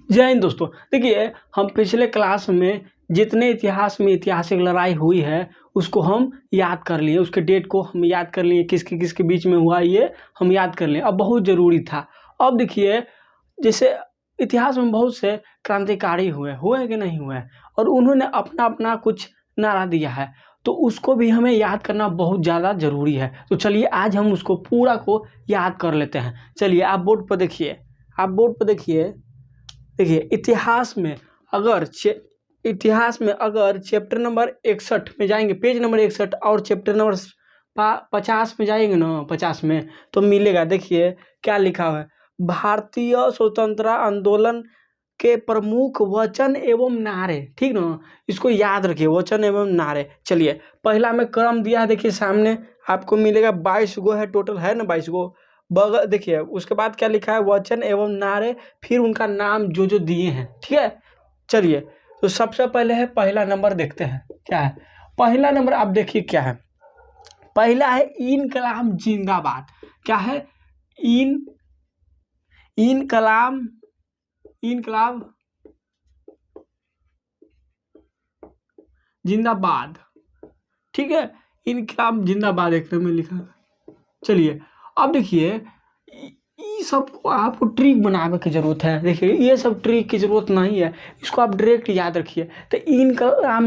जय हिंद दोस्तों। देखिए, हम पिछले क्लास में जितने इतिहास में ऐतिहासिक लड़ाई हुई है उसको हम याद कर लिए, उसके डेट को हम याद कर लिए, किसके किसके बीच में हुआ ये हम याद कर लिए। अब बहुत ज़रूरी था। अब देखिए, जैसे इतिहास में बहुत से क्रांतिकारी हुए कि नहीं हुए, और उन्होंने अपना अपना कुछ नारा दिया है, तो उसको भी हमें याद करना बहुत ज़्यादा ज़रूरी है। तो चलिए आज हम उसको पूरा को याद कर लेते हैं। चलिए आप बोर्ड पर देखिए, देखिए इतिहास में अगर चैप्टर नंबर 61 में जाएंगे, पेज नंबर 61, और चैप्टर नंबर 50 में जाएंगे ना, 50 में तो मिलेगा। देखिए क्या लिखा हुआ है, भारतीय स्वतंत्रता आंदोलन के प्रमुख वचन एवं नारे। ठीक ना, इसको याद रखिए, वचन एवं नारे। चलिए पहला में क्रम दिया है, देखिए सामने आपको मिलेगा 22 गो है, टोटल है ना 22 गो। बगल देखिए उसके बाद क्या लिखा है, वचन एवं नारे, फिर उनका नाम जो जो दिए हैं। ठीक है, चलिए तो सबसे पहले है पहला नंबर, देखते हैं क्या है पहला नंबर। आप देखिए क्या है, पहला है इनकलाब जिंदाबाद। क्या है, इनकलाब जिंदाबाद। ठीक है, इनकलाब जिंदाबाद एक में लिखा है। चलिए अब देखिए, ये सबको आपको ट्रिक बनाने की जरूरत है। देखिए ये सब ट्रिक की जरूरत नहीं है, इसको आप डायरेक्ट याद रखिए। तो इनकलाब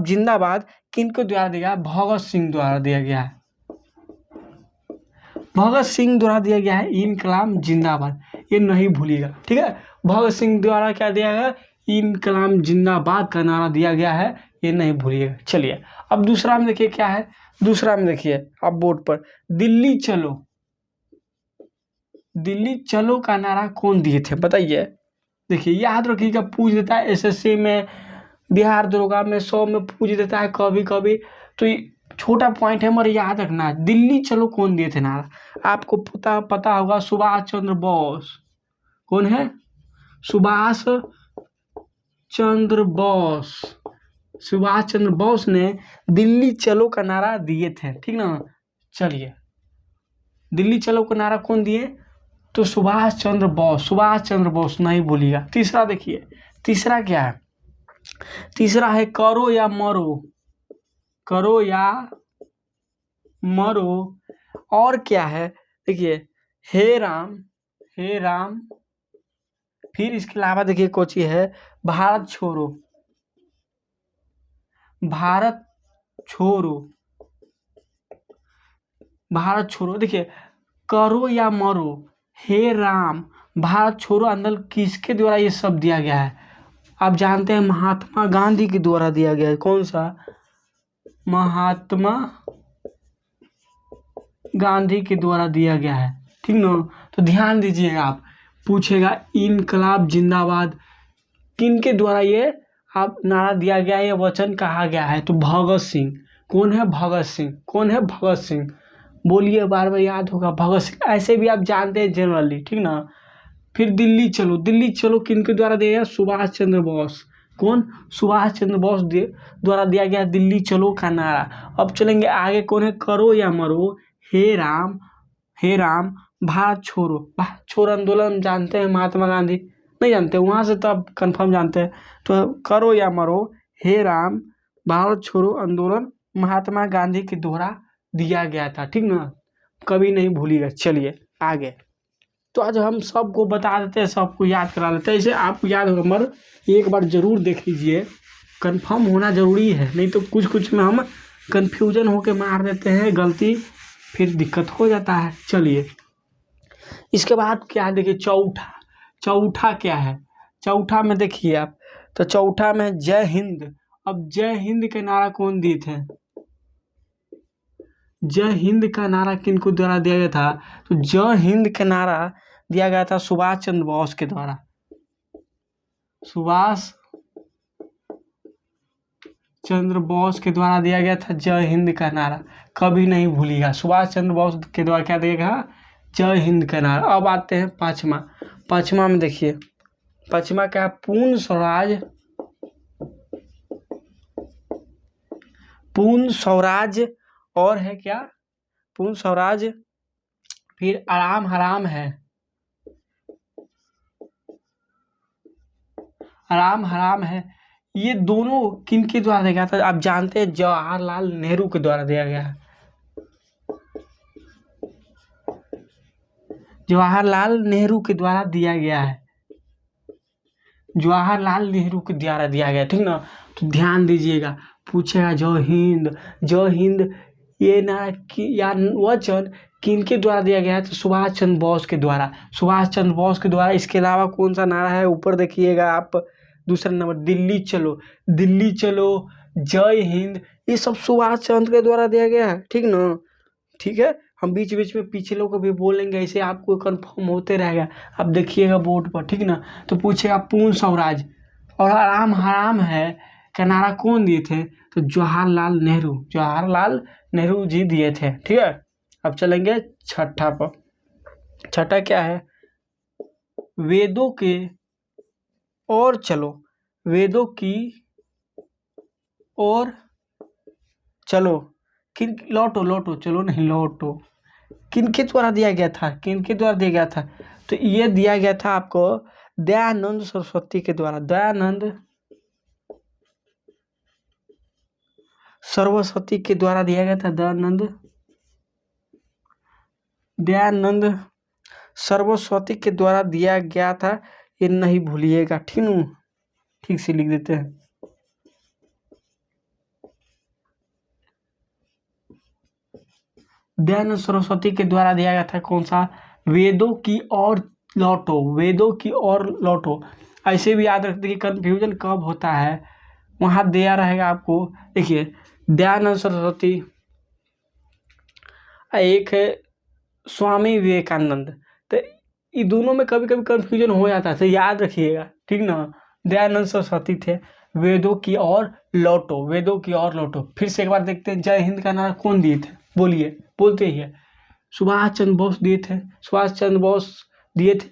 जिंदाबाद किनको द्वारा दिया, भगत सिंह द्वारा दिया गया है। भगत सिंह द्वारा दिया गया है इनकलाब जिंदाबाद, ये नहीं भूलिएगा। ठीक है, भगत सिंह द्वारा क्या दिया गया, इनकलाब जिंदाबाद का नारा दिया गया है, ये नहीं भूलिएगा। चलिए अब दूसरा में देखिए क्या है, दूसरा में देखिए आप बोर्ड पर, दिल्ली चलो का नारा कौन दिए थे बताइए। देखिए याद रखिएगा, पूछ देता है एसएससी में, बिहार दरोगा में, 100 में पूछ देता है कभी कभी। तो ये छोटा पॉइंट है, मगर याद रखना है। दिल्ली चलो कौन दिए थे नारा, आपको पता होगा, सुभाष चंद्र बोस। कौन है, सुभाष चंद्र बोस ने दिल्ली चलो का नारा दिए थे। ठीक ना, चलिए दिल्ली चलो का नारा कौन दिए, तो सुभाष चंद्र बोस नहीं भूलिएगा। तीसरा देखिए, तीसरा क्या है, तीसरा है करो या मरो। और क्या है, देखिए हे राम, फिर इसके अलावा देखिए कोची है, भारत छोड़ो। देखिए करो या मरो, हे राम, भारत छोड़ो आंदोलन किसके द्वारा ये सब दिया गया है, आप जानते हैं, महात्मा गांधी के द्वारा दिया गया है। कौन सा, महात्मा गांधी के द्वारा दिया गया है। ठीक ना, तो ध्यान दीजिएगा, आप पूछेगा इनकलाब जिंदाबाद किनके द्वारा ये आप नारा दिया गया है, ये वचन कहा गया है, तो भगत सिंह। कौन है, भगत सिंह। बोलिए, बार बार याद होगा, भगत सिंह। ऐसे भी आप जानते हैं जनरली। ठीक ना, फिर दिल्ली चलो किनके द्वारा दिया गया, सुभाष चंद्र बोस। कौन, सुभाष चंद्र बोस द्वारा दिया गया दिल्ली चलो का नारा। अब चलेंगे आगे, कौन है, करो या मरो, हे राम, भारत छोड़ो आंदोलन जानते हैं, महात्मा गांधी। नहीं जानते, वहां से तो आप कंफर्म जानते हैं। तो करो या मरो, हे राम, भारत छोड़ो आंदोलन महात्मा गांधी के द्वारा दिया गया था। ठीक ना, कभी नहीं भूलिएगा। चलिए आगे, तो आज हम सबको बता देते हैं, सबको याद करा देते हैं। इसे आपको याद होगा, मगर एक बार जरूर देख लीजिए, कंफर्म होना जरूरी है, नहीं तो कुछ में हम कंफ्यूजन होके मार देते हैं गलती, फिर दिक्कत हो जाता है। चलिए इसके बाद क्या है, देखिए चौथा क्या है, चौथा में देखिए आप, तो चौथा में जय हिंद। अब जय हिंद के नारा कौन दिए थे, जय हिंद का नारा किनको द्वारा दिया गया था, तो जय हिंद का नारा दिया गया था सुभाष चंद्र बोस के द्वारा। सुभाष चंद्र बोस के द्वारा दिया गया था जय हिंद का नारा, कभी नहीं भूलिएगा। सुभाष चंद्र बोस के द्वारा क्या दिया गया, जय हिंद का नारा। अब आते हैं पांचवा में देखिए, पांचवा क्या है, पूर्ण स्वराज, और है क्या, पूर्ण स्वराज, फिर आराम हराम है, राम हराम है, ये दोनों किन के द्वारा दिया गया था? आप जानते हैं जवाहरलाल नेहरू के द्वारा दिया गया है। जवाहरलाल नेहरू के द्वारा दिया गया है, जवाहरलाल नेहरू के द्वारा दिया गया, ठीक ना। तो ध्यान दीजिएगा, पूछेगा जय हिंद, जय हिंद ये ना या वचन किनके द्वारा दिया गया है? तो सुभाष चंद्र बोस के द्वारा, सुभाष चंद्र बोस के द्वारा। इसके अलावा कौन सा नारा है ऊपर देखिएगा आप, दूसरा नंबर दिल्ली चलो, दिल्ली चलो, जय हिंद, ये सब सुभाष चंद्र के द्वारा दिया गया है, ठीक ना। ठीक है, हम बीच बीच में पिछले को भी बोलेंगे, ऐसे आपको कंफर्म होते रहेगा। अब देखिएगा बोर्ड पर, ठीक ना। तो पूछेगा पूर्ण स्वराज और आराम हराम है का नारा कौन दिए थे? तो जवाहरलाल नेहरू, जवाहरलाल नेहरू जी दिए थे, ठीक है। अब चलेंगे छठा पर। छठा क्या है? वेदों के और चलो, वेदों की और चलो, किन लौटो, लौटो चलो नहीं लौटो, किनके द्वारा दिया गया था? किनके द्वारा दिया गया था? तो ये दिया गया था आपको दयानंद सरस्वती के द्वारा, दयानंद सरस्वती के द्वारा दिया गया था, दयानंद सरस्वती के द्वारा दिया गया था, ये नहीं भूलिएगा, ठीक है। ठीक से लिख देते हैं। दयानंद सरस्वती के द्वारा दिया गया था कौन सा? वेदों की ओर लौटो, वेदों की ओर लौटो। ऐसे भी याद रखते कि कंफ्यूजन कब होता है, वहां दिया रहेगा आपको। देखिए दयानंद सरस्वती, एक है स्वामी विवेकानंद, तो ये दोनों में कभी कभी कंफ्यूजन हो जाता है, तो याद रखिएगा, ठीक ना। दयानंद सरस्वती थे। वेदों की ओर लौटो, वेदों की ओर लौटो। फिर से एक बार देखते हैं, जय हिंद का नारा कौन दिए थे? बोलिए, बोलते ही है। सुभाष चंद्र बोस दिए थे, सुभाष चंद्र बोस दिए थे।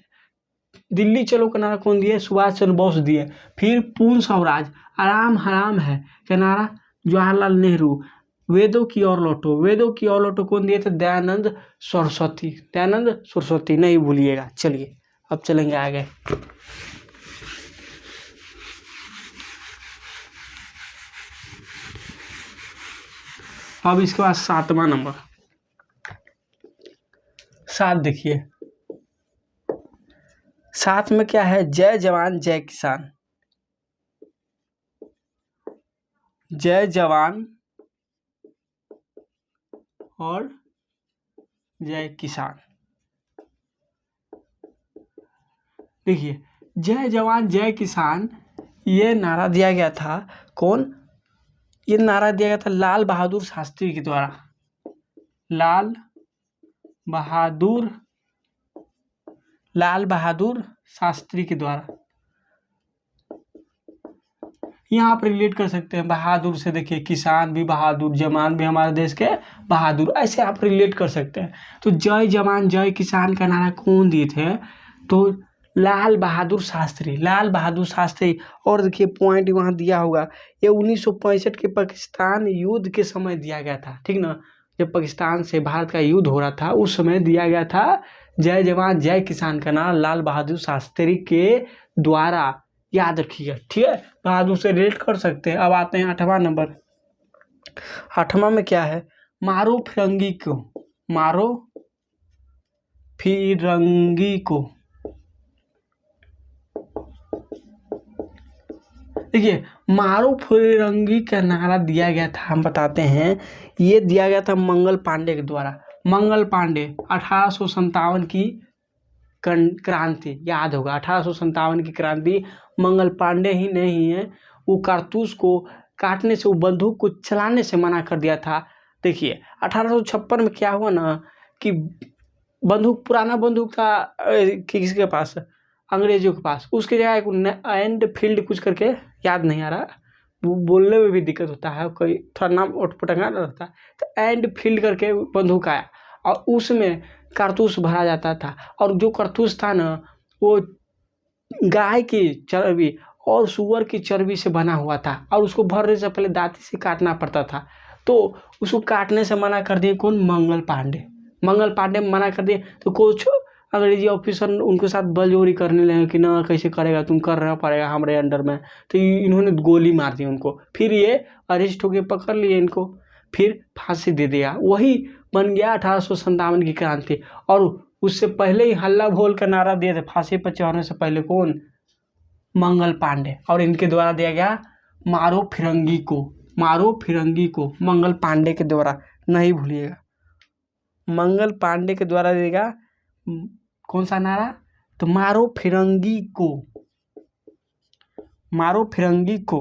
दिल्ली चलो का नारा कौन दिए? सुभाष चंद्र बोस दिए। फिर पूर्ण स्वराज, आराम हराम है का नारा जवाहरलाल नेहरू। वेदों की ओर लौटो, वेदों की ओर लौटो कौन दिए थे? दयानंद सरस्वती, दयानंद सरस्वती, नहीं भूलिएगा। चलिए अब चलेंगे आगे। अब इसके बाद 7वां नंबर, 7 देखिए, 7 में क्या है? जय जवान जय किसान, जय जवान और जय किसान। देखिए जय जवान जय किसान, ये नारा दिया गया था कौन? ये नारा दिया गया था लाल बहादुर शास्त्री के द्वारा, लाल बहादुर शास्त्री के द्वारा। यहाँ आप रिलेट कर सकते हैं बहादुर से, देखिए किसान भी बहादुर, जवान भी हमारे देश के बहादुर, ऐसे आप रिलेट कर सकते हैं। तो जय जवान जय किसान का नारा कौन दिए थे? तो लाल बहादुर शास्त्री, लाल बहादुर शास्त्री। और देखिए पॉइंट वहाँ दिया होगा, ये 1965 के पाकिस्तान युद्ध के समय दिया गया था, ठीक ना। जब पाकिस्तान से भारत का युद्ध हो रहा था, उस समय दिया गया था जय जवान जय किसान का नारा लाल बहादुर शास्त्री के द्वारा, याद रखिएगा, ठीक है। बहादुर से रिलेट कर सकते हैं। अब आते हैं 8वां नंबर। 8वां में क्या है? मारो फिरंगी को, मारो फिरंगी को। देखिए मारो फिरंगी का नारा दिया गया था, हम बताते हैं, ये दिया गया था मंगल पांडे के द्वारा। मंगल पांडे 1857 की क्रांति, याद होगा 1857 की क्रांति। मंगल पांडे ही नहीं है, वो कारतूस को काटने से, वो बंदूक को चलाने से मना कर दिया था। देखिए 1856 में क्या हुआ ना कि बंदूक, पुराना बंदूक था किसके पास? अंग्रेजों के पास। उसकी जगह एक एंड फील्ड कुछ करके, याद नहीं आ रहा, वो बोलने में भी दिक्कत होता है, कोई थोड़ा नाम उठपटांगा रहता है, तो एंड फील्ड करके बंदूक आया और उसमें कारतूस भरा जाता था। और जो कारतूस था ना, वो गाय की चर्बी और सुअर की चर्बी से बना हुआ था, और उसको भरने से पहले दांती से काटना पड़ता था। तो उसको काटने से मना कर दिए कौन? मंगल पांडे। मंगल पांडे मना कर दिए, तो कुछ अंग्रेजी ऑफिसर उनके साथ बलजोरी करने लगे कि ना कैसे करेगा, तुम करना पड़ेगा हमारे अंडर में। तो इन्होंने गोली मार दी उनको, फिर ये अरेस्ट होके पकड़ लिए इनको, फिर फांसी दे दिया। वही बन गया 1857 की क्रांति। और उससे पहले ही हल्ला बोल का नारा दिए थे फांसी पर चढ़ने से पहले कौन? मंगल पांडे। और इनके द्वारा दिया गया मारो फिरंगी को, मारो फिरंगी को मंगल पांडे के द्वारा, नहीं भूलिएगा। मंगल पांडे के द्वारा देगा कौन सा नारा? तो मारो फिरंगी को, मारो फिरंगी को।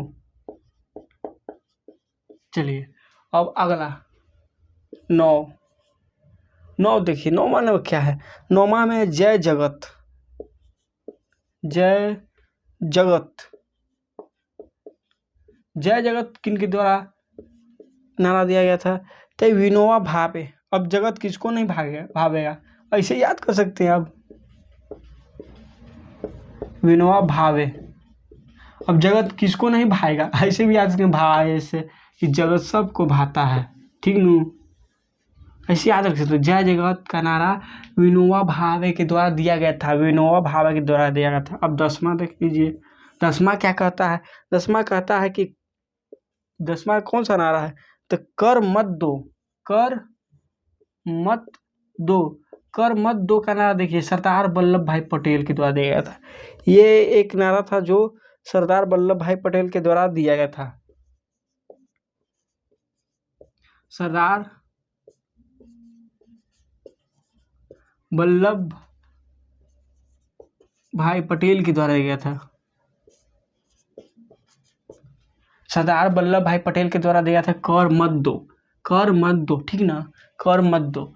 चलिए अब अगला 9 देखिए, 9वां में क्या है? 9वां में जय जगत, जय जगत। जय जगत किन के द्वारा नारा दिया गया था? तो विनोबा भावे। अब जगत किसको नहीं भावेगा, ऐसे याद कर सकते हैं आप, विनोबा भावे। अब जगत किसको नहीं भाएगा, ऐसे भी याद करें भाई, ऐसे कि जगत सबको भाता है, ठीक नू, ऐसे याद रख सकते हो। जय जगत का नारा विनोबा भावे के द्वारा दिया गया था, विनोबा भावे के द्वारा दिया गया था। अब 10वां देख लीजिए, 10वां क्या कहता है? 10वां कहता है कि 10वां कौन सा नारा है? तो कर मत दो, कर मत दो, कर मत दो का नारा देखिए सरदार वल्लभ भाई पटेल के द्वारा दिया गया था। ये एक नारा था जो सरदार वल्लभ भाई पटेल के द्वारा दिया गया था। सरदार वल्लभ भाई पटेल के द्वारा दिया गया था, सरदार वल्लभ भाई पटेल के द्वारा दिया था कर मत दो, कर मत दो, ठीक ना, कर मत दो।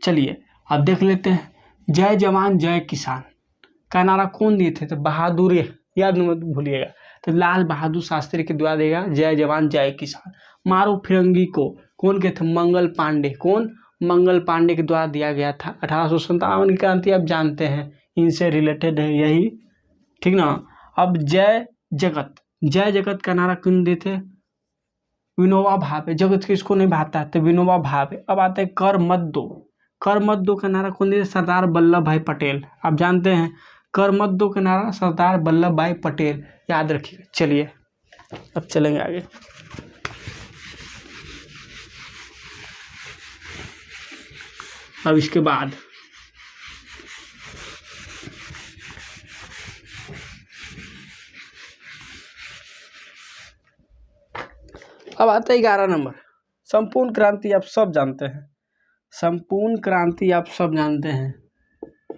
चलिए अब देख लेते हैं, जय जवान जय किसान का नारा कौन दिए थे? तो बहादुर, याद मत भूलिएगा, तो लाल बहादुर शास्त्री के द्वारा देगा जय जवान जय किसान। मारो फिरंगी को कौन के थे? मंगल पांडे। कौन? मंगल पांडे के द्वारा दिया गया था। 1857 की क्रांति आप जानते हैं, इनसे रिलेटेड है यही, ठीक ना। अब जय जगत, जय जगत का नारा कौन दिए थे? विनोबा भावे। जगत किसको नहीं भाता है? तो विनोबा भावे। अब आते हैं कर मत दो, कर मत दो का नारा कौन दिए? सरदार वल्लभ भाई पटेल। आप जानते हैं कर मत दो का नारा सरदार वल्लभ भाई पटेल, याद रखिए। चलिए अब चलेंगे आगे। अब इसके बाद अब आता है 11 नंबर, संपूर्ण क्रांति। आप सब जानते हैं, संपूर्ण क्रांति आप सब जानते हैं।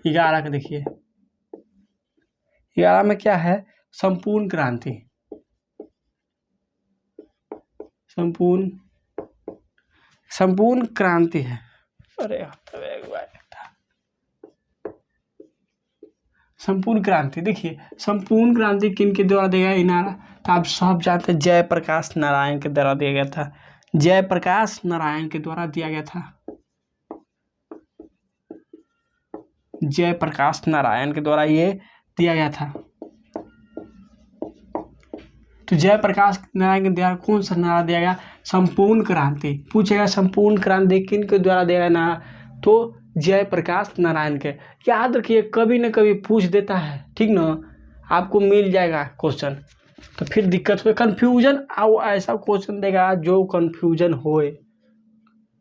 11 का देखिए, 11 में क्या है? संपूर्ण क्रांति, संपूर्ण क्रांति है। अरे संपूर्ण क्रांति देखिए, संपूर्ण क्रांति किन के द्वारा दिया गया नारा? तो आप सब जानते हैं जयप्रकाश नारायण के द्वारा दिया गया था, जयप्रकाश नारायण के द्वारा दिया गया था, जयप्रकाश नारायण के द्वारा ये दिया गया था। तो जयप्रकाश नारायण के द्वारा कौन सा नारा दिया गया? संपूर्ण क्रांति। पूछेगा संपूर्ण क्रांति किन के द्वारा दिया गया नारा? तो जयप्रकाश नारायण के। याद रखिए, कभी न कभी पूछ देता है, ठीक ना, आपको मिल जाएगा क्वेश्चन, तो फिर दिक्कत हो, कन्फ्यूजन ऐसा क्वेश्चन देगा जो कन्फ्यूजन होए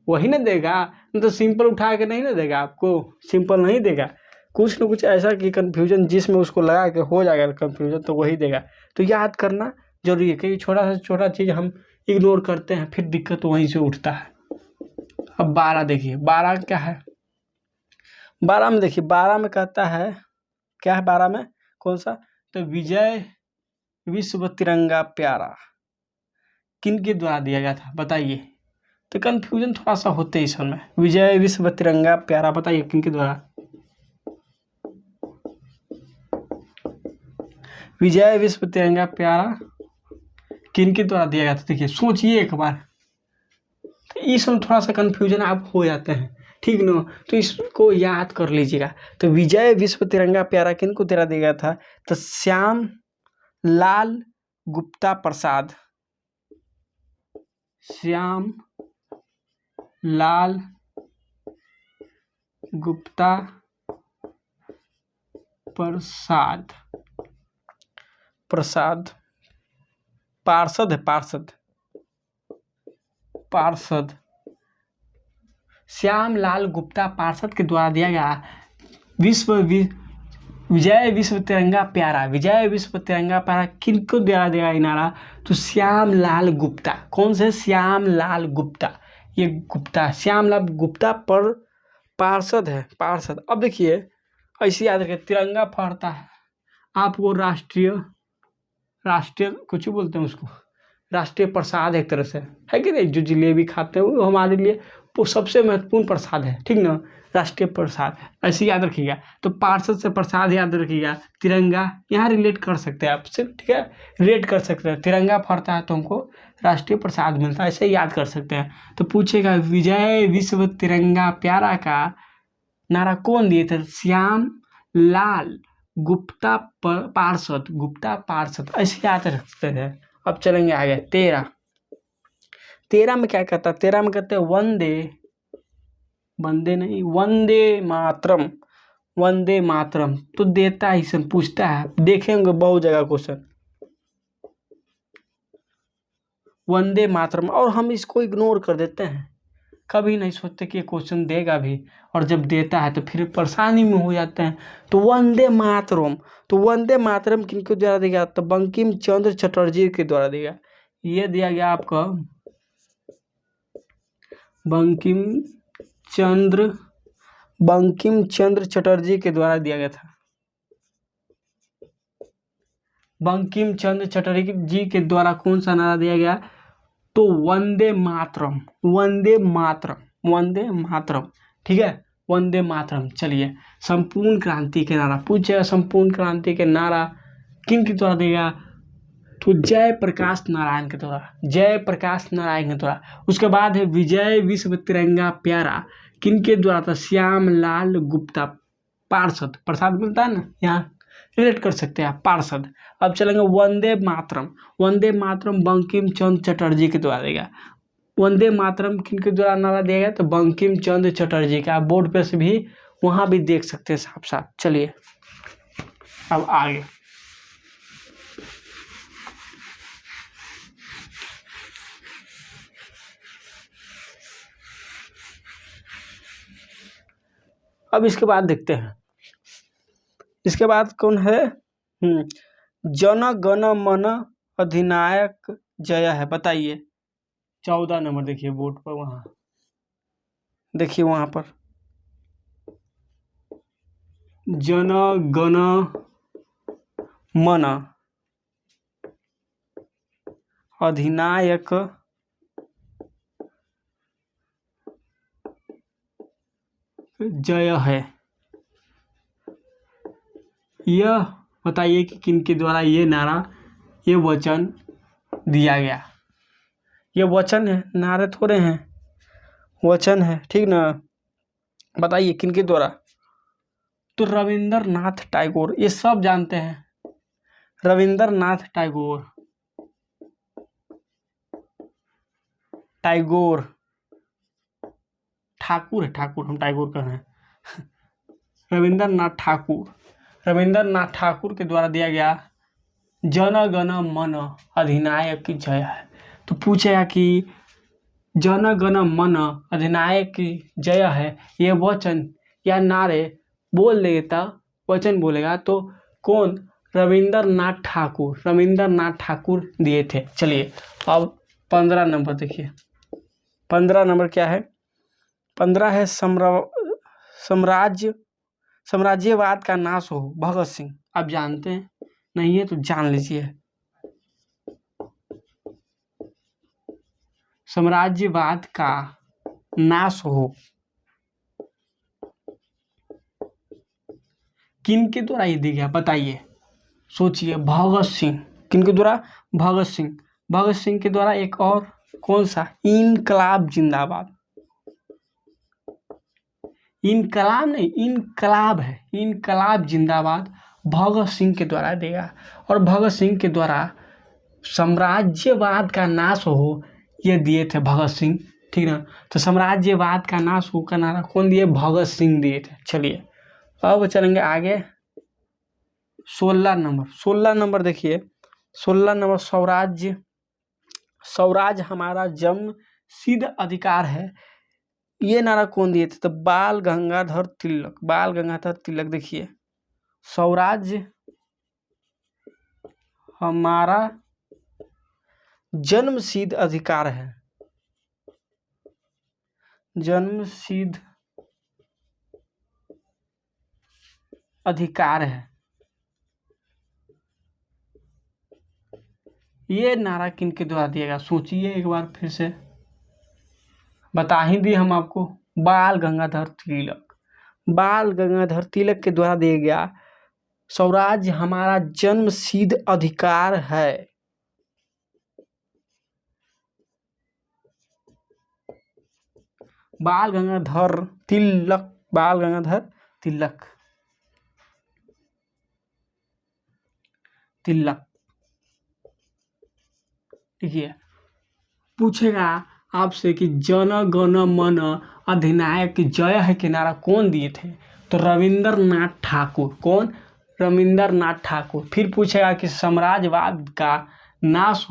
वही ना देगा, नहीं तो सिंपल उठा के नहीं ना देगा आपको, सिंपल नहीं देगा, कुछ न कुछ ऐसा कि कन्फ्यूजन जिसमें उसको लगा के हो जाएगा कन्फ्यूजन तो वही देगा। तो याद करना जरूरी है, क्योंकि छोटा से छोटा चीज़ हम इग्नोर करते हैं, फिर दिक्कत वहीं से उठता है। अब 12 देखिए, 12 क्या है? 12 में देखिए, 12 में कहता है क्या है? 12 में कौन सा? तो विजय विश्व तिरंगा प्यारा किन के द्वारा दिया गया था? बताइए। तो कन्फ्यूजन थोड़ा सा होते हैं इस में। विजय विश्व तिरंगा प्यारा बताइए किन के द्वारा? विजय विश्व तिरंगा प्यारा किन के द्वारा दिया गया था? देखिए सोचिए एक बार, तो इसमें थोड़ा सा कन्फ्यूजन आप हो जाते हैं, ठीक ना, तो इसको याद कर लीजिएगा। तो विजय विश्व तिरंगा प्यारा किन को द्वारा दिया गया था? तो श्याम लाल गुप्ता प्रसाद, श्याम लाल गुप्ता प्रसाद, प्रसाद पार्षद है, पार्षद, पार्षद श्यामलाल गुप्ता पार्षद के द्वारा दिया गया विजय विश्व तिरंगा प्यारा, विजय विश्व तिरंगा प्यारा किनको द्वारा दिया गया नारा? तो श्यामलाल गुप्ता। कौन से? श्यामलाल गुप्ता। ये गुप्ता, श्यामलाल गुप्ता पर पार्षद है, पार्षद। अब देखिए ऐसे याद रखिए, तिरंगा फहरता है, आपको राष्ट्रीय, राष्ट्रीय कुछ बोलते हैं उसको, राष्ट्रीय प्रसाद एक तरह से है कि नहीं? जो जलेबी खाते हैं वो हमारे लिए वो सबसे महत्वपूर्ण प्रसाद है, ठीक ना? राष्ट्रीय प्रसाद है, ऐसे याद रखिएगा। तो पार्षद से प्रसाद याद रखिएगा, तिरंगा यहाँ रिलेट कर सकते हैं आप सिर्फ, ठीक है? रिलेट कर सकते हैं, तिरंगा फहरता है तो हमको राष्ट्रीय प्रसाद मिलता है, ऐसे याद कर सकते हैं। तो पूछेगा विजय विश्व तिरंगा प्यारा का नारा कौन दिए थे? श्याम लाल गुप्ता पार्षद, गुप्ता पार्षद, ऐसे याद रखते हैं। अब चलेंगे आगे। 13 में क्या कहता है? 13 में कहते हैं वंदे, वंदे नहीं, वंदे मातरम, वंदे मातरम। तो देता ही सन पूछता है, देखेंगे बहुत जगह क्वेश्चन वंदे मातरम, और हम इसको इग्नोर कर देते हैं, कभी नहीं सोचते कि ये क्वेश्चन देगा भी, और जब देता है तो फिर परेशानी में हो जाते हैं। तो वंदे मातरम, तो वंदे मातरम किनको द्वारा दिया? तो बंकिम चंद्र चटर्जी के द्वारा दिया। ये दिया गया आपका बंकिम चंद्र चटर्जी के द्वारा दिया गया था। बंकिम चंद्र चटर्जी जी के द्वारा कौन सा नारा दिया गया? तो वंदे मातरम, वंदे मातरम, वंदे मातरम, ठीक है? वंदे मातरम। चलिए, संपूर्ण क्रांति के नारा पूछेगा, संपूर्ण क्रांति के नारा किन के द्वारा देगा? तो जयप्रकाश नारायण के द्वारा, जयप्रकाश नारायण के द्वारा। उसके बाद है विजय विश्व तिरंगा प्यारा, किन के द्वारा था? श्यामलाल गुप्ता पार्षद, प्रसाद मिलता है ना, यहाँ रिलेट कर सकते हैं आप, पार्षद। अब चलेंगे वंदे मातरम, वंदे मातरम बंकिम चंद्र चटर्जी के द्वारा देगा। वंदे मातरम किन के द्वारा नारा दिया गया? तो बंकिम चंद्र चटर्जी का। बोर्ड पे से भी वहाँ भी देख सकते हैं साफ साफ। चलिए अब आगे। अब इसके बाद देखते हैं, इसके बाद कौन है? जन गण मन अधिनायक जय है, बताइए। 14 नंबर देखिए बोर्ड पर, वहाँ देखिए, वहाँ पर जन गण मन अधिनायक जय है। यह बताइए कि किन के द्वारा ये नारा, ये वचन दिया गया? ये वचन है, नारे थोड़े हैं, वचन है, ठीक ना? बताइए किन के द्वारा? तो रविंद्रनाथ टैगोर, ये सब जानते हैं, रविंद्रनाथ टैगोर, टैगोर, ठाकुर है, ठाकुर, हम टैगोर कह रहे हैं, रविंद्रनाथ ठाकुर, रविंद्रनाथ ठाकुर के द्वारा दिया गया जन गण मन अधिनायक की जय है। तो पूछेगा कि जन गण मन अधिनायक की जय है, ये वचन या नारे बोल देता, वचन बोलेगा तो कौन? रविंद्रनाथ ठाकुर, रविंद्रनाथ ठाकुर दिए थे। चलिए अब 15 नंबर देखिए, 15 नंबर क्या है? 15 है साम्राज्यवाद का नाश हो, भगत सिंह। आप जानते हैं, नहीं है तो जान लीजिए। साम्राज्यवाद का नाश हो, किन के द्वारा ये दिया गया? बताइए, सोचिए। भगत सिंह, किन के द्वारा? भगत सिंह, भगत सिंह के द्वारा। एक और कौन सा? इनकलाब जिंदाबाद, इनकलाब नहीं, इनकलाब है, इनकलाब जिंदाबाद भगत सिंह के द्वारा देगा। और भगत सिंह के द्वारा साम्राज्यवाद का नाश हो, ये दिए थे भगत सिंह, ठीक ना? तो साम्राज्यवाद का नाश हो का नारा कौन दिए? भगत सिंह दिए थे। चलिए अब चलेंगे आगे। 16 नंबर देखिए, 16 नंबर स्वराज हमारा जन्म सिद्ध अधिकार है। ये नारा कौन दिए थे? तो बाल गंगाधर तिलक। देखिए, स्वराज हमारा जन्म सिद्ध अधिकार है, जन्म सिद्ध अधिकार है। ये नारा किनके द्वारा दिया गया? सोचिए एक बार फिर से, बता ही दिए हम आपको, बाल गंगाधर तिलक के द्वारा दिया गया। स्वराज हमारा जन्म सिद्ध अधिकार है। बाल गंगाधर तिलक। ठीक है, पूछेगा आपसे कि जन गण मन अधिनायक जय है के नारा कौन दिए थे? तो रविंद्रनाथ ठाकुर। कौन? रविंद्रनाथ ठाकुर। फिर पूछेगा कि साम्राज्यवाद का नाश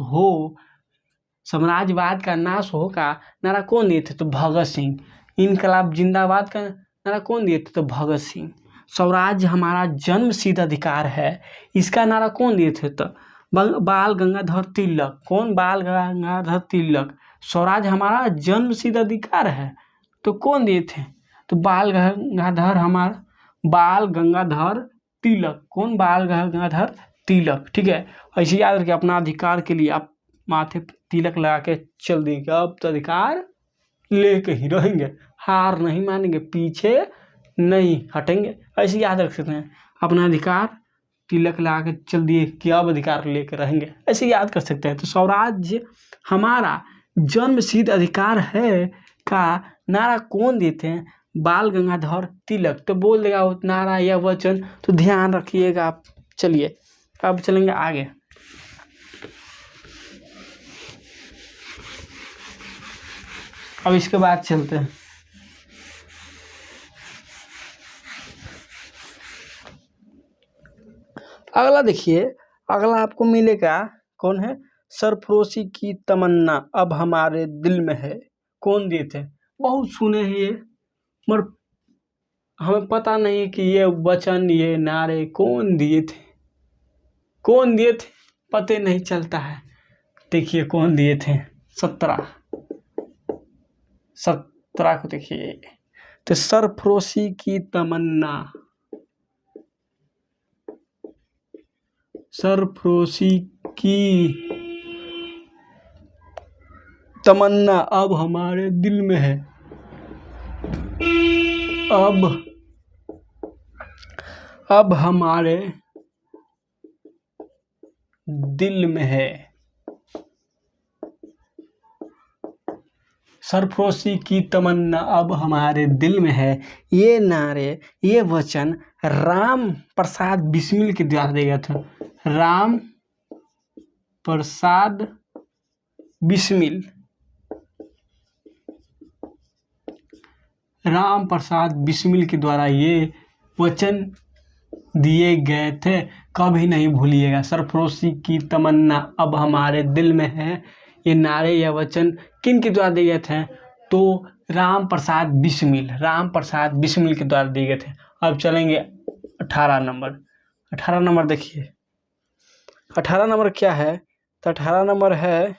हो का नारा कौन दिए थे? तो भगत सिंह। इनकलाब जिंदाबाद का नारा कौन दिए थे? तो भगत सिंह। स्वराज हमारा जन्म सिद्ध अधिकार है, इसका नारा कौन दिए थे? तो बाल गंगाधर तिलक। कौन? बाल गंगाधर तिलक। स्वराज हमारा जन्म सिद्ध अधिकार है, तो कौन दिए थे? तो बाल गंगाधर तिलक। कौन? बाल गंगाधर तिलक। ठीक है, ऐसे याद रखिए, अपना अधिकार के लिए आप माथे तिलक लगा के चल देंगे, अब तो अधिकार लेके ही रहेंगे, हार नहीं मानेंगे, पीछे नहीं हटेंगे। ऐसे याद रख सकते हैं, अपना अधिकार तिलक लगा के चल दिए कि अब अधिकार लेकर रहेंगे, ऐसे याद कर सकते हैं। तो स्वराज हमारा जन्म सिद्ध अधिकार है का नारा कौन देते हैं? बाल गंगाधर तिलक। तो बोल देगा वो नारा या वचन, तो ध्यान रखिएगा आप। चलिए अब चलेंगे आगे। अब इसके बाद चलते हैं अगला। देखिए, अगला आपको मिलेगा, कौन है? सरफरोशी की तमन्ना अब हमारे दिल में है। कौन दिए थे? बहुत सुने हैं ये, मगर हमें पता नहीं कि ये वचन, ये नारे कौन दिए थे, पते नहीं चलता है। देखिए कौन दिए थे? 17 को देखिए, तो सरफरोशी की तमन्ना, सरफरोशी की तमन्ना अब हमारे दिल में है। अब हमारे दिल में है। सरफरोशी की तमन्ना अब हमारे दिल में है। ये नारे, ये वचन राम प्रसाद बिस्मिल के द्वारा दिया गया था। राम प्रसाद बिस्मिल के द्वारा ये वचन दिए गए थे। कभी नहीं भूलिएगा, सरफरोशी की तमन्ना अब हमारे दिल में है। ये नारे या वचन किन के द्वारा दिए गए थे? तो राम प्रसाद बिस्मिल के द्वारा दिए गए थे। अब चलेंगे 18 नंबर देखिए, 18 नंबर क्या है? तो 18 नंबर है,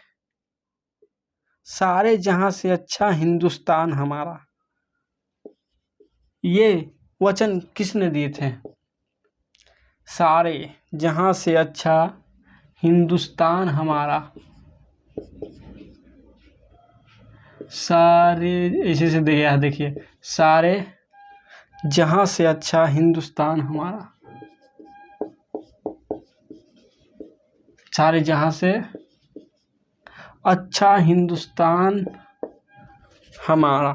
सारे जहां से अच्छा हिंदुस्तान हमारा। ये वचन किसने दिए थे? सारे जहां से अच्छा हिंदुस्तान हमारा। सारे ऐसे से देखिए, सारे जहां से अच्छा हिंदुस्तान हमारा, सारे जहां से अच्छा हिंदुस्तान हमारा,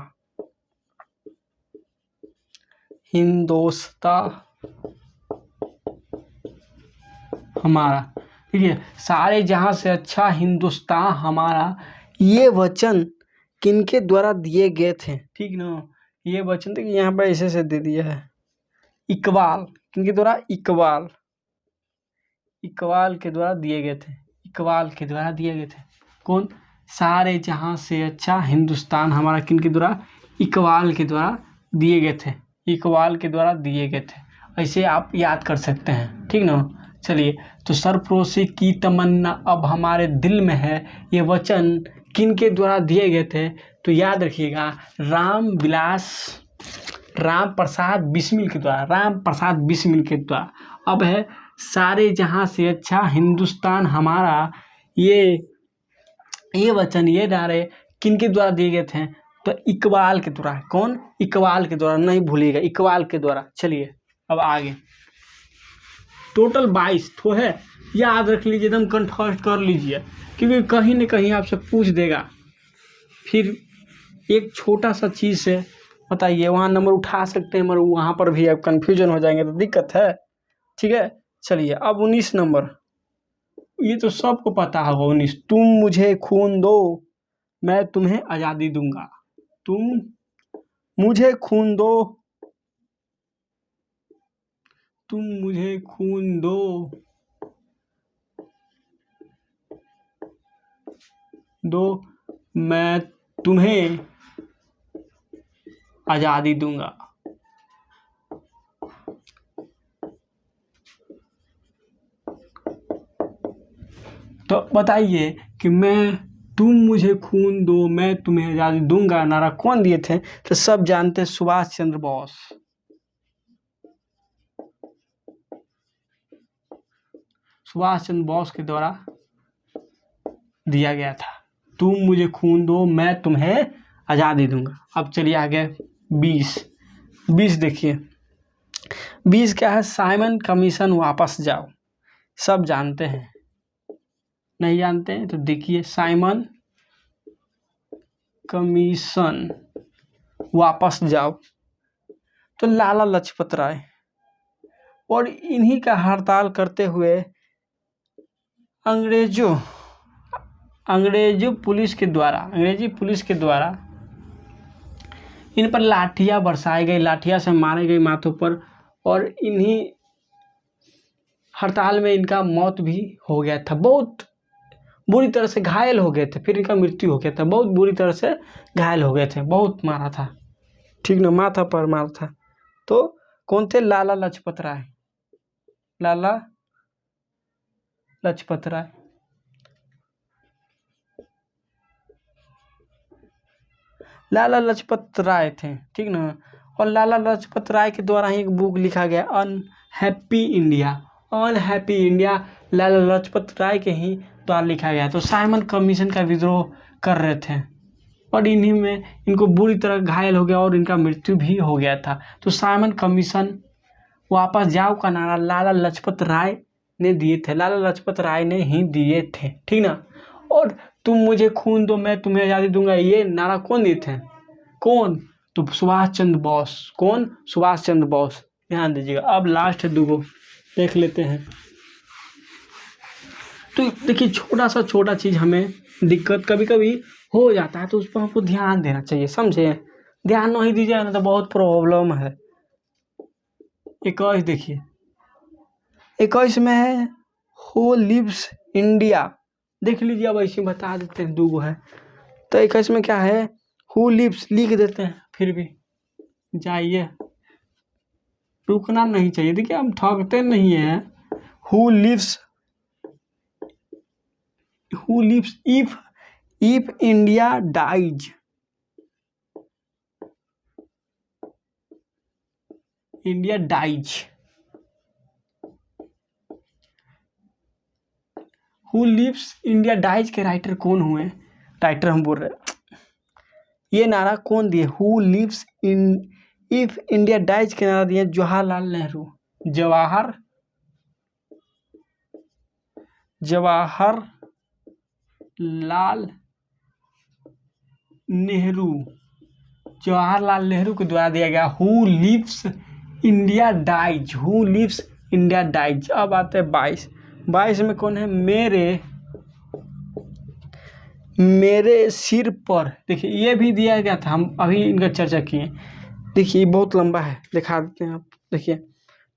हमारा। ठीक है, सारे जहां से अच्छा हिंदुस्तान हमारा, ये वचन किनके द्वारा दिए गए थे? ठीक ना, ये वचन देखिए यहाँ पर ऐसे से दे दिया है, इकबाल। किनके द्वारा? इकबाल। इकबाल के द्वारा दिए गए थे। इकबाल के द्वारा दिए गए थे। कौन? सारे जहां से अच्छा हिंदुस्तान हमारा किनके द्वारा? इकबाल के द्वारा दिए गए थे। इकबाल के द्वारा दिए गए थे। ऐसे आप याद कर सकते हैं, ठीक ना। चलिए, तो सरफरोशी की तमन्ना अब हमारे दिल में है, ये वचन किनके द्वारा दिए गए थे? तो याद रखिएगा, राम प्रसाद बिस्मिल के द्वारा। राम प्रसाद बिस्मिल के द्वारा। अब है सारे जहां से अच्छा हिंदुस्तान हमारा, ये वचन, ये नारे किनके द्वारा दिए गए थे? तो इकबाल के द्वारा। कौन? इकबाल के द्वारा, नहीं भूलिएगा, इकबाल के द्वारा। चलिए अब आगे, टोटल 22 तो है, याद रख लीजिए, एकदम कंठस्थ कर लीजिए, क्योंकि कहीं न कहीं आपसे पूछ देगा। फिर एक छोटा सा चीज़ से बताइए, वहाँ नंबर उठा सकते हैं मगर वहाँ पर भी आप कन्फ्यूजन हो जाएंगे तो दिक्कत है, ठीक है। चलिए अब 19 नंबर, ये तो सबको पता होगा। 19, तुम मुझे खून दो मैं तुम्हें आज़ादी दूंगा। तुम मुझे खून दो, तुम मुझे खून दो, मैं तुम्हें आज़ादी दूंगा। तो बताइए कि तुम मुझे खून दो मैं तुम्हें आज़ादी दूंगा नारा कौन दिए थे? तो सब जानते हैं, सुभाष चंद्र बोस। सुभाष चंद्र बोस के द्वारा दिया गया था। तुम मुझे खून दो मैं तुम्हें आज़ादी दूंगा। अब चलिए आगे 20 देखिए। 20 क्या है? साइमन कमीशन वापस जाओ। सब जानते हैं, नहीं जानते हैं तो देखिए, साइमन कमीशन वापस जाओ। तो लाला लाजपत राय, और इन्हीं का हड़ताल करते हुए अंग्रेजी पुलिस के द्वारा इन पर लाठियां बरसाई गई, लाठियां से मारे गए माथों पर, और इन्हीं हड़ताल में इनका मौत भी हो गया था। बहुत बुरी तरह से घायल हो गए थे, फिर इनका मृत्यु हो गया था। बहुत बुरी तरह से घायल हो गए थे, बहुत मारा था, ठीक ना, माथा पर मारा था। तो कौन थे? लाला लाजपत राय। लाला लाजपत राय। लाला लाजपत राय थे, ठीक ना। और लाला लाजपत राय के द्वारा ही एक बुक लिखा गया, unhappy India. Unhappy India Lala Lajpat Rai के ही द्वारा लिखा गया। तो साइमन कमीशन का विद्रोह कर रहे थे, और इन्हीं में इनको बुरी तरह घायल हो गया और इनका मृत्यु भी हो गया था। तो साइमन कमीशन वापस जाओ का नारा लाला लाजपत राय ने दिए थे। लाला लाजपत राय ने ही दिए थे, ठीक ना। और तुम मुझे खून दो मैं तुम्हें आज़ादी दूंगा, ये नारा कौन दिए थे? कौन? तो सुभाष चंद्र बोस। कौन? सुभाष चंद्र बोस। ध्यान दीजिएगा। अब लास्ट 2 देख लेते हैं। तो देखिए, छोटा चीज़ हमें दिक्कत कभी कभी हो जाता है, तो उस पर हमको ध्यान देना चाहिए, समझे। ध्यान नहीं दीजिएगा ना तो बहुत प्रॉब्लम है। 21 देखिए, 21 में है हु लिव्स इंडिया। देख लीजिए, अब ऐसे बता देते हैं, 2 है। तो 21 में क्या है? हु लिव्स लिख देते हैं, फिर भी जाइए, रुकना नहीं चाहिए। देखिए, हम ठगते नहीं हैं। Who lives if India dies. India dies. Who lives India dies के राइटर कौन हुए? राइटर हम बोल रहे हैं, ये नारा कौन दिए? Who lives in if India dies के नारा दिए जवाहरलाल नेहरू। जवाहरलाल नेहरू के द्वारा दिया गया who lives India dies. Who lives India dies. अब आते हैं 22 में कौन है? मेरे सिर पर। देखिए, ये भी दिया गया था, हम अभी इनका चर्चा किए। देखिए, बहुत लंबा है, दिखा देते हैं आप। देखिए,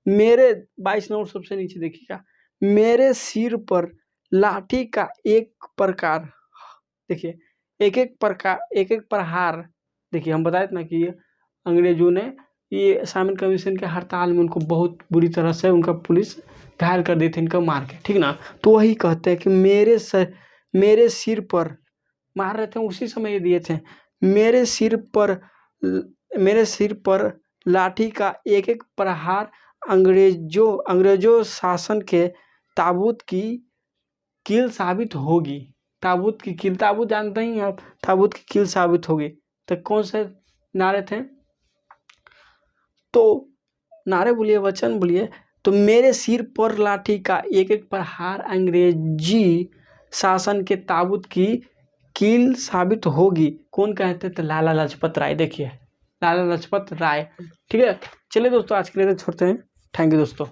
मेरे 22 नंबर सबसे नीचे देखिएगा, मेरे सिर पर लाठी का एक प्रकार, देखिए एक एक प्रहार, देखिए हम बताए थे ना कि अंग्रेजों ने ये साइमन कमीशन के हड़ताल में उनको बहुत बुरी तरह से उनका पुलिस घायल कर दी थी इनको मार के, ठीक ना। तो वही कहते हैं कि मेरे सिर पर मार रहे थे, उसी समय ये दिए थे, मेरे सिर पर लाठी का एक एक प्रहार अंग्रेजों शासन के ताबूत की कील साबित होगी। ताबूत की कील, ताबूत जानते ही आप, ताबूत की कील साबित होगी। तो कौन से नारे थे, तो नारे बोलिए, वचन बोलिए। तो मेरे सिर पर लाठी का एक एक प्रहार अंग्रेजी शासन के ताबूत की कील साबित होगी। कौन कहते थे, लाला लाजपत राय। देखिए लाला लाजपत राय, ठीक है। चलिए दोस्तों आज के लिए तो छोड़ते हैं। थैंक यू दोस्तों।